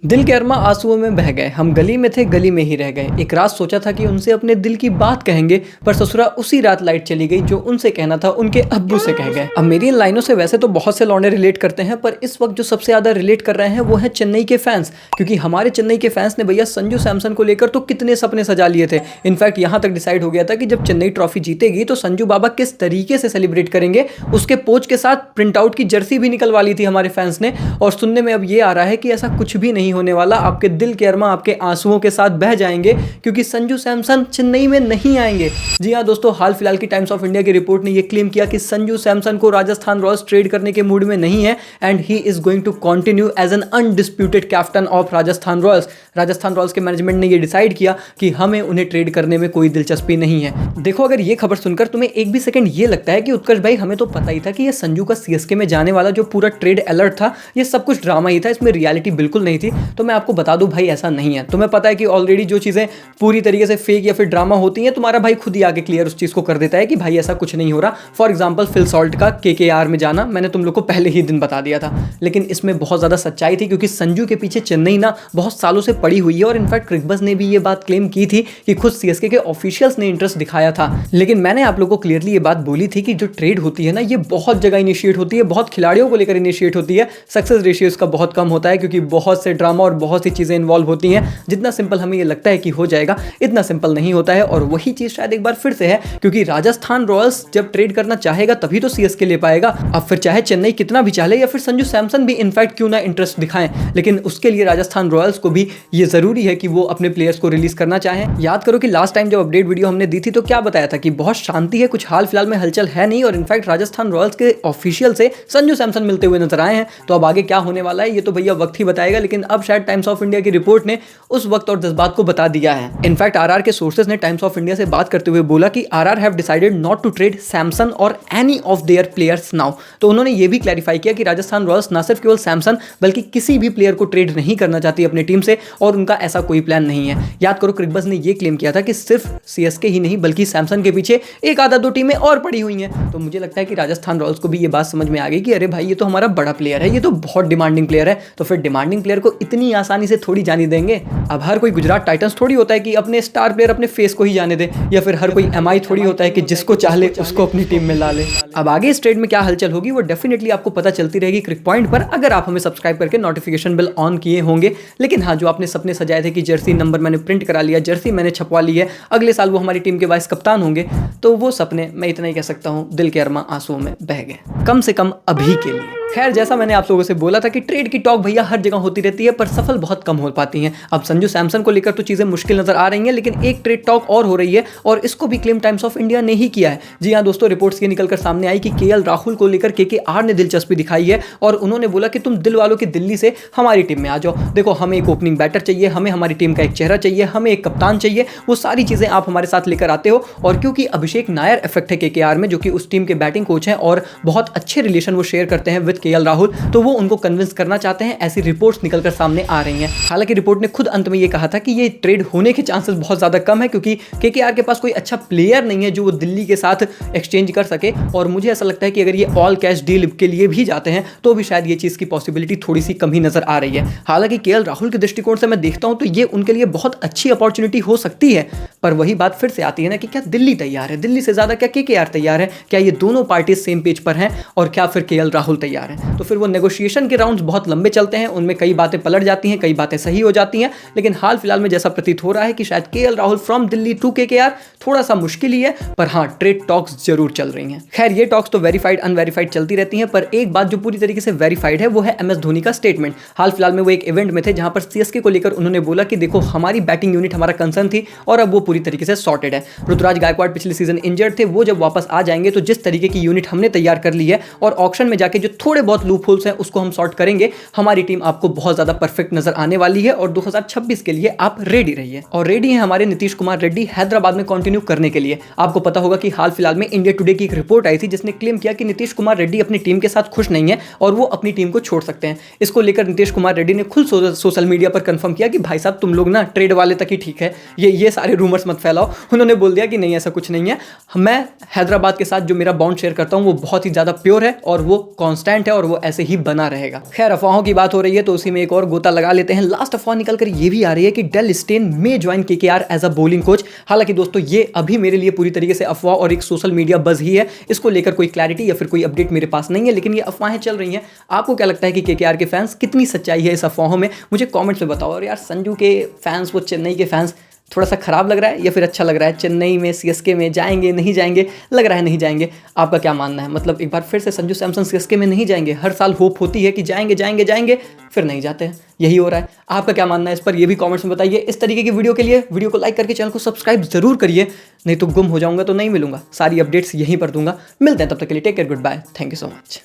दिल के अरमा आंसुओं में बह गए। हम गली में थे, गली में ही रह गए। एक रात सोचा था कि उनसे अपने दिल की बात कहेंगे, पर ससुरा उसी रात लाइट चली गई जो उनसे कहना था उनके अब्बू से कह गए। अब मेरी इन लाइनों से वैसे तो बहुत से लौंडे रिलेट करते हैं, पर इस वक्त जो सबसे ज्यादा रिलेट कर रहे हैं वो है चेन्नई के फैंस। क्योंकि हमारे चेन्नई के फैंस ने भैया संजू सैमसन को लेकर तो कितने सपने सजा लिए थे। इनफैक्ट यहाँ तक डिसाइड हो गया था कि जब चेन्नई ट्रॉफी जीतेगी तो संजू बाबा किस तरीके से सेलिब्रेट करेंगे, उसके पोच के साथ प्रिंट आउट की जर्सी भी निकलवा ली थी हमारे फैंस ने। और सुनने में अब ये आ रहा है कि ऐसा कुछ भी नहीं होने वाला। आपके दिल के अरमा आपके आंसुओं के साथ बह जाएंगे क्योंकि संजू सैमसन चेन्नई में नहीं आएंगे। जी हाँ दोस्तों, हाल फिलहाल की टाइम्स ऑफ इंडिया की रिपोर्ट ने यह क्लेम किया कि संजू सैमसन को राजस्थान रॉयल्स ट्रेड करने के मूड में नहीं है and he is going to continue as an undisputed captain of Rajasthan Royals. Rajasthan Royals के मैनेजमेंट ने यह डिसाइड किया कि हमें उन्हें ट्रेड करने में कोई दिलचस्पी नहीं है। देखो, अगर ये खबर सुनकर तुम्हें एक भी सेकंड ये लगता है कि उत्कर्ष भाई हमें तो पता ही था कि ये संजू का सीएसके में जाने वाला जो पूरा ट्रेड अलर्ट था ये सब कुछ ड्रामा ही था, इसमें रियलिटी बिल्कुल नहीं थी, तो मैं आपको बता दूं भाई ऐसा नहीं है। तुम्हें पता है कि ऑलरेडी जो चीजें पूरी तरीके से फेक या फिर ड्रामा होती हैं, तुम्हारा भाई खुद ही आके क्लियर उस चीज को कर देता है कि भाई ऐसा कुछ नहीं हो रहा। फॉर एग्जांपल फिल सॉल्ट का केकेआर में जाना मैंने तुम लोग को पहले ही दिन बता दिया था, लेकिन इसमें बहुत ज्यादा सच्चाई थी क्योंकि संजू के पीछे चेन्नई ना बहुत सालों से पड़ी हुई है। और इनफैक्ट क्रिकबज ने भी ये बात क्लेम की थी कि खुद सीएसके के ऑफिशियल्स ने इंटरेस्ट दिखाया था। लेकिन मैंने आप लोगों को क्लियरली ये बात बोली थी कि जो ट्रेड होती है ना ये बहुत जगह इनिशिएट होती है, बहुत खिलाड़ियों को लेकर इनिशिएट होती है। सक्सेस रेशियो इसका बहुत कम होता है क्योंकि बहुत से ड्रामा और बहुत सी चीजें इन्वॉल्व होती हैं। जितना सिंपल हमें ये लगता है कि हो जाएगा, इतना सिंपल नहीं होता है। और वही चीज शायद एक बार फिर से है क्योंकि राजस्थान रॉयल्स जब ट्रेड करना चाहेगा तभी तो सीएसके ले पाएगा। अब फिर चाहे चेन्नई कितना भी चाहे या फिर संजू सैमसन भी इनफैक्ट क्यों ना इंटरेस्ट दिखाएं, लेकिन उसके लिए राजस्थान रॉयल्स को भी ये जरूरी है कि वो अपने प्लेयर्स को रिलीज करना चाहें। याद करो कि लास्ट टाइम जब अपडेट वीडियो हमने दी थी तो क्या बताया था कि बहुत शांति है, कुछ हाल फिलहाल में हलचल है नहीं। और इनफैक्ट राजस्थान रॉयल्स के ऑफिशियल से संजू सैमसन मिलते हुए नजर आए हैं। तो अब आगे क्या होने वाला है ये तो भैया वक्त ही बताएगा, लेकिन अब शायद टाइम्स ऑफ इंडिया की रिपोर्ट ने उस वक्त और जज्बात को बता दिया है। इनफैक्ट आरआर के सोर्सेज ने टाइम्स ऑफ इंडिया से बात करते हुए बोला कि RR have decided not to trade Samson और any of their players now. तो उन्होंने ये भी क्लैरिफाई किया कि राजस्थान रॉयल्स न सिर्फ केवल सैमसन बल्कि किसी भी प्लेयर को ट्रेड नहीं करना चाहती अपनी टीम से और उनका ऐसा कोई प्लान नहीं है। याद करो क्रिकबज ने यह क्लेम किया था कि सिर्फ सीएसके ही नहीं बल्कि सैमसन के पीछे एक आधा दो टीमें और पड़ी हुई हैं। तो मुझे लगता है कि राजस्थान रॉयल्स को भी ये बात समझ में आ गई कि अरे भाई ये तो हमारा बड़ा प्लेयर है, ये तो बहुत डिमांडिंग प्लेयर है, तो फिर डिमांडिंग प्लेयर को इतनी आसानी से थोड़ी जाने देंगे। अब हर कोई गुजरात टाइटंस थोड़ी होता है कि अपने स्टार प्लेयर अपने फेस को ही जाने दे, या फिर हर कोई एमआई थोड़ी होता है कि जिसको चाहे उसको अपनी टीम में ला ले। अब आगे इस ट्रेड में क्या हलचल होगी वो डेफिनेटली आपको पता चलती रहेगी क्रिक पॉइंट पर, अगर आप हमें सब्सक्राइब करके नोटिफिकेशन बेल ऑन किए होंगे। लेकिन हाँ, जो आपने सपने सजाए थे कि जर्सी नंबर मैंने प्रिंट करा लिया, जर्सी मैंने छपवा ली है, अगले साल वो हमारी टीम के वाइस कप्तान होंगे, तो वो सपने मैं इतना ही कह सकता हूँ दिल के अरमा आंसुओं में बह गए, कम से कम अभी के लिए। खैर, जैसा मैंने आप लोगों से बोला था कि ट्रेड की टॉक भैया हर जगह होती रहती है पर सफल बहुत कम हो पाती हैं। अब संजू सैमसन को लेकर तो चीजें मुश्किल नजर आ रही हैं, लेकिन एक ट्रेड टॉक और हो रही है और इसको भी क्लेम टाइम्स ऑफ इंडिया ने ही किया है। जी हाँ दोस्तों, रिपोर्ट्स ये निकलकर सामने आई कि केएल राहुल को लेकर केकेआर ने दिलचस्पी दिखाई है और उन्होंने बोला कि तुम दिल वालों की दिल्ली से हमारी टीम में आ जाओ। देखो, हमें एक ओपनिंग बैटर चाहिए, हमें हमारी टीम का एक चेहरा चाहिए, हमें एक कप्तान चाहिए, वो सारी चीजें आप हमारे साथ लेकर आते हो। और क्योंकि अभिषेक नायर इफेक्ट है केकेआर में, जो कि उस टीम के बैटिंग कोच हैं और बहुत अच्छे रिलेशन वो शेयर करते हैं विद केएल राहुल, तो वो उनको कन्विंस करना चाहते हैं, ऐसी रिपोर्ट्स निकलकर सामने आ रही हैं। हालांकि रिपोर्ट ने खुद अंत में ये कहा था कि ये ट्रेड होने के चांसेस बहुत ज्यादा कम है क्योंकि केकेआर के पास कोई अच्छा प्लेयर नहीं है जो वो दिल्ली के साथ एक्सचेंज कर सके। और मुझे ऐसा लगता है कि अगर ये ऑल कैश डील के लिए भी जाते हैं तो भी शायद ये चीज की पॉसिबिलिटी थोड़ी सी कम ही नजर आ रही है। हालांकि केएल राहुल के दृष्टिकोण से मैं देखता हूं तो ये उनके लिए बहुत अच्छी अपॉर्चुनिटी हो सकती है, पर वही बात फिर से आती है ना कि क्या दिल्ली तैयार है, दिल्ली से ज्यादा क्या केकेआर तैयार है, क्या ये दोनों पार्टी सेम पेज पर हैं और क्या फिर केएल राहुल तैयार है। तो फिर वो नेगोशिएशन के राउंड्स बहुत लंबे चलते हैं, उनमें कई बातें पलट जाती हैं, कई बातें सही हो जाती हैं, लेकिन हाल फिलहाल में जैसा प्रतीत हो रहा है कि शायद KL Rahul from Delhi to KKR थोड़ा सा मुश्किल ही है, पर हाँ ट्रेड टॉक्स जरूर चल रही हैं। खैर, ये टॉक्स तो वेरीफाइड अनवेरीफाइड चलती रहती हैं, पर एक बात जो पूरी तरीके से वेरीफाइड है वो है एमएस धोनी का स्टेटमेंट। हाल फिलहाल में वो एक इवेंट में थे जहां पर सीएसके को लेकर उन्होंने बोला कि देखो, हमारी बैटिंग यूनिट हमारा कंसर्न थी और अब वो पूरी तरीके से सॉर्टेड है। ऋतुराज गायकवाड़ पिछले सीजन इंजर्ड थे, वो जब वापस आ जाएंगे तो जिस तरीके की यूनिट हमने तैयार कर ली है और ऑक्शन में जाके जो थोड़े बहुत लूप होल्स हैं उसको हम सॉर्ट करेंगे, हमारी टीम आपको बहुत ज्यादा परफेक्ट नजर आने वाली है और 2026 के लिए आप रेडी रहिए। और रेडी हैं हमारे नीतीश कुमार रेड्डी हैदराबाद में कंटिन्यू करने के लिए। आपको पता होगा कि हाल फिलहाल में इंडिया टुडे की एक रिपोर्ट आई थी जिसने क्लेम किया कि नीतीश कुमार रेड्डी अपनी टीम के साथ खुश नहीं है और वो अपनी टीम को छोड़ सकते हैं। इसको लेकर नीतीश कुमार रेड्डी ने खुद सोशल मीडिया पर कंफर्म किया कि भाई साहब तुम लोग ना ट्रेड वाले तक ही ठीक है, ये सारे रूमर्स मत फैलाओ। उन्होंने बोल दिया कि नहीं, ऐसा कुछ नहीं है, मैं हैदराबाद के साथ जो मेरा बॉन्ड शेयर करता हूं वो बहुत ही ज्यादा प्योर है और वो कांस्टेंट है है और वो ऐसे ही बना रहेगा। खैर, अफवाहों की बात हो रही है तो उसी में एक और गोता लगा लेते हैं। लास्ट अफवाह निकल कर ये भी आ रही है कि डेल स्टेन में join KKR as a bowling coach. हालांकि दोस्तों ये अभी मेरे लिए पूरी तरीके से अफवाह और एक सोशल मीडिया बज़ ही है, इसको लेकर कोई क्लैरिटी या फिर कोई अपडेट मेरे पास नहीं है, लेकिन ये अफवाहें चल रही हैं। आपको क्या लगता है कि केकेआर के फैंस कितनी सच्चाई है इस अफवाहों में, मुझे कमेंट्स में बताओ। और यार संजू के फैंस, वो चेन्नई के फैंस, थोड़ा सा खराब लग रहा है या फिर अच्छा लग रहा है? चेन्नई में सीएसके में जाएंगे नहीं जाएंगे? लग रहा है नहीं जाएंगे। आपका क्या मानना है? मतलब एक बार फिर से संजू सैमसन सीएसके में नहीं जाएंगे? हर साल होप होती है कि जाएंगे जाएंगे जाएंगे, फिर नहीं जाते हैं, यही हो रहा है। आपका क्या मानना है इस पर, ये भी कमेंट्स में बताइए। इस तरीके की वीडियो के लिए वीडियो को लाइक करके चैनल को सब्सक्राइब जरूर करिए, नहीं तो गुम हो जाऊंगा तो नहीं मिलूंगा। सारी अपडेट्स यहीं पर दूंगा। मिलते हैं, तब तक के लिए take care, good bye, thank you so much.